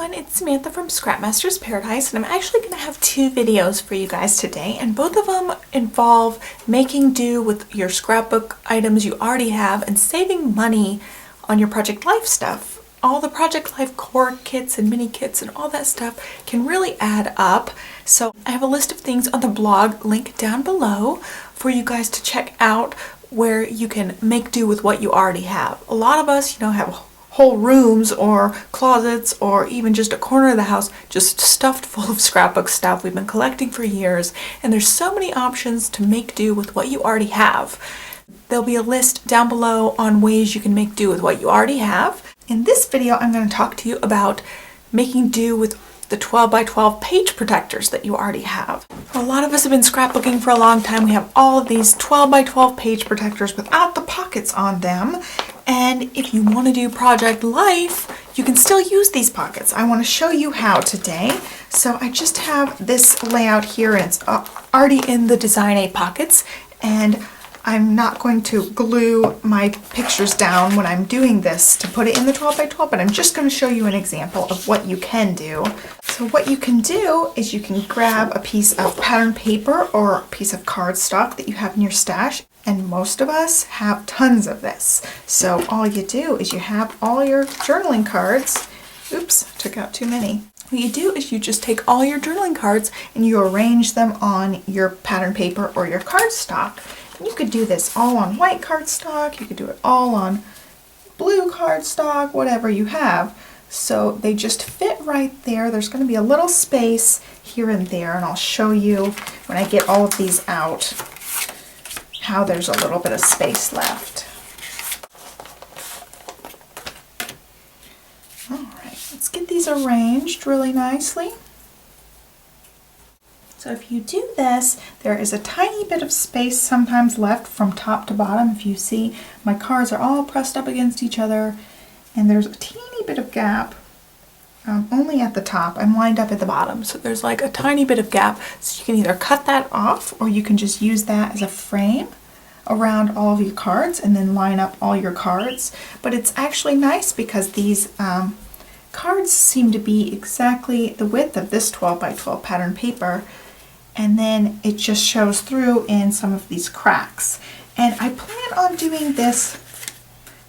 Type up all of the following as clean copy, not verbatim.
everyone, it's Samantha from Scrapmasters Paradise, and I'm actually going to have two videos for you guys today, and both of them involve making do with your scrapbook items you already have and saving money on your Project Life stuff. All the Project Life core kits and mini kits and all that stuff can really add up. So I have a list of things on the blog, link down below, for you guys to check out where you can make do with what you already have. A lot of us, have whole rooms or closets or even just a corner of the house just stuffed full of scrapbook stuff we've been collecting for years, and there's so many options to make do with what you already have. There'll be a list down below on ways you can make do with what you already have. In this video, I'm going to talk to you about making do with the 12 by 12 page protectors that you already have. A lot of us have been scrapbooking for a long time. We have all of these 12 by 12 page protectors without the pockets on them. And if you want to do Project Life, you can still use these pockets. I want to show you how today. So I just have this layout here, and it's already in the Design A pockets, and I'm not going to glue my pictures down when I'm doing this to put it in the 12 by 12, but I'm just going to show you an example of what you can do. So what you can do is you can grab a piece of pattern paper or a piece of cardstock that you have in your stash, and most of us have tons of this. So all you do is you have all your journaling cards. Oops, took out too many. What you do is you just take all your journaling cards and you arrange them on your pattern paper or your cardstock. You could do this all on white cardstock, you could do it all on blue cardstock, whatever you have. So they just fit right there. There's going to be a little space here and there, and I'll show you when I get all of these out how there's a little bit of space left. Alright, let's get these arranged really nicely. So if you do this, there is a tiny bit of space sometimes left from top to bottom. If you see, my cards are all pressed up against each other, and there's a teeny bit of gap only at the top. I'm lined up at the bottom, so there's like a tiny bit of gap. So you can either cut that off, or you can just use that as a frame around all of your cards and then line up all your cards. But it's actually nice because these cards seem to be exactly the width of this 12 by 12 pattern paper, and then it just shows through in some of these cracks. And I plan on doing this,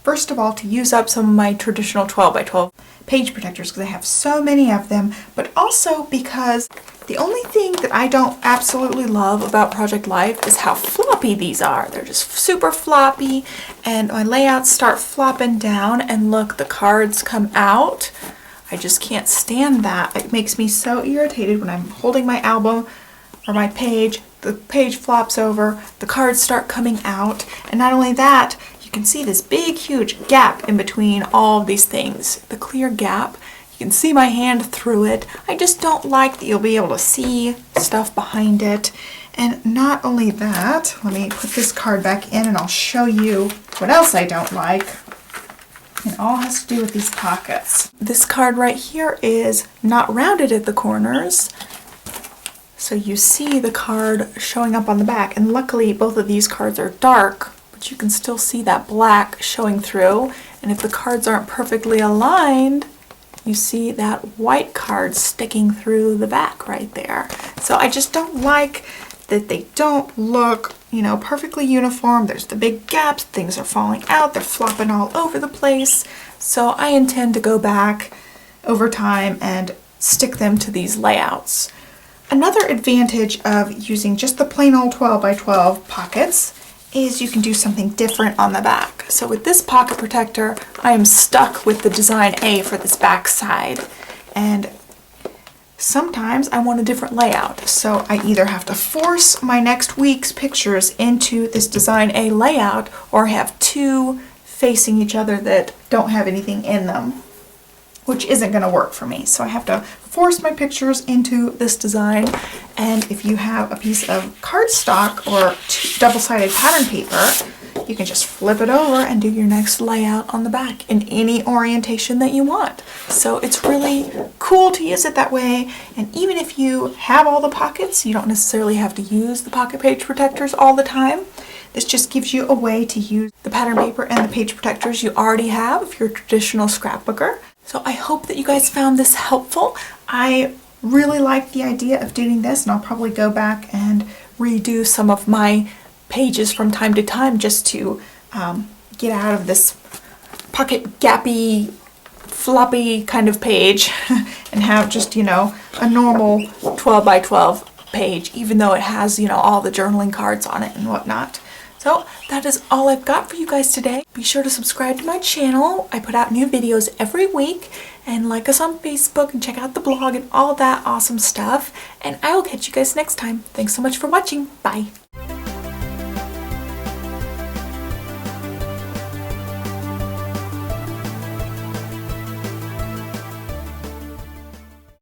first of all, to use up some of my traditional 12 by 12 page protectors because I have so many of them, but also because the only thing that I don't absolutely love about Project Life is how floppy these are. They're just super floppy, and my layouts start flopping down, and look, the cards come out. I just can't stand that. It makes me so irritated when I'm holding my album or my page, the page flops over, the cards start coming out, and not only that, you can see this big huge gap in between all of these things. The clear gap, you can see my hand through it. I just don't like that you'll be able to see stuff behind it. And not only that, let me put this card back in and I'll show you what else I don't like. It all has to do with these pockets. This card right here is not rounded at the corners, so you see the card showing up on the back, and luckily both of these cards are dark, but you can still see that black showing through, and if the cards aren't perfectly aligned, you see that white card sticking through the back right there. So I just don't like that they don't look, perfectly uniform. There's the big gaps, things are falling out, they're flopping all over the place. So I intend to go back over time and stick them to these layouts. Another advantage of using just the plain old 12 by 12 pockets is you can do something different on the back. So with this pocket protector, I am stuck with the Design A for this back side, and sometimes I want a different layout, so I either have to force my next week's pictures into this Design A layout, or have two facing each other that don't have anything in them, which isn't going to work for me. So I have to force my pictures into this design, and if you have a piece of cardstock or double-sided pattern paper, you can just flip it over and do your next layout on the back in any orientation that you want. So it's really cool to use it that way, and even if you have all the pockets, you don't necessarily have to use the pocket page protectors all the time. This just gives you a way to use the pattern paper and the page protectors you already have if you're a traditional scrapbooker. So I hope that you guys found this helpful. I really like the idea of doing this, and I'll probably go back and redo some of my pages from time to time just to get out of this pocket gappy floppy kind of page and have just, you know, a normal 12 by 12 page, even though it has, you know, all the journaling cards on it and whatnot. So that is all I've got for you guys today. Be sure to subscribe to my channel. I put out new videos every week, and like us on Facebook and check out the blog and all that awesome stuff. And I will catch you guys next time. Thanks so much for watching. Bye.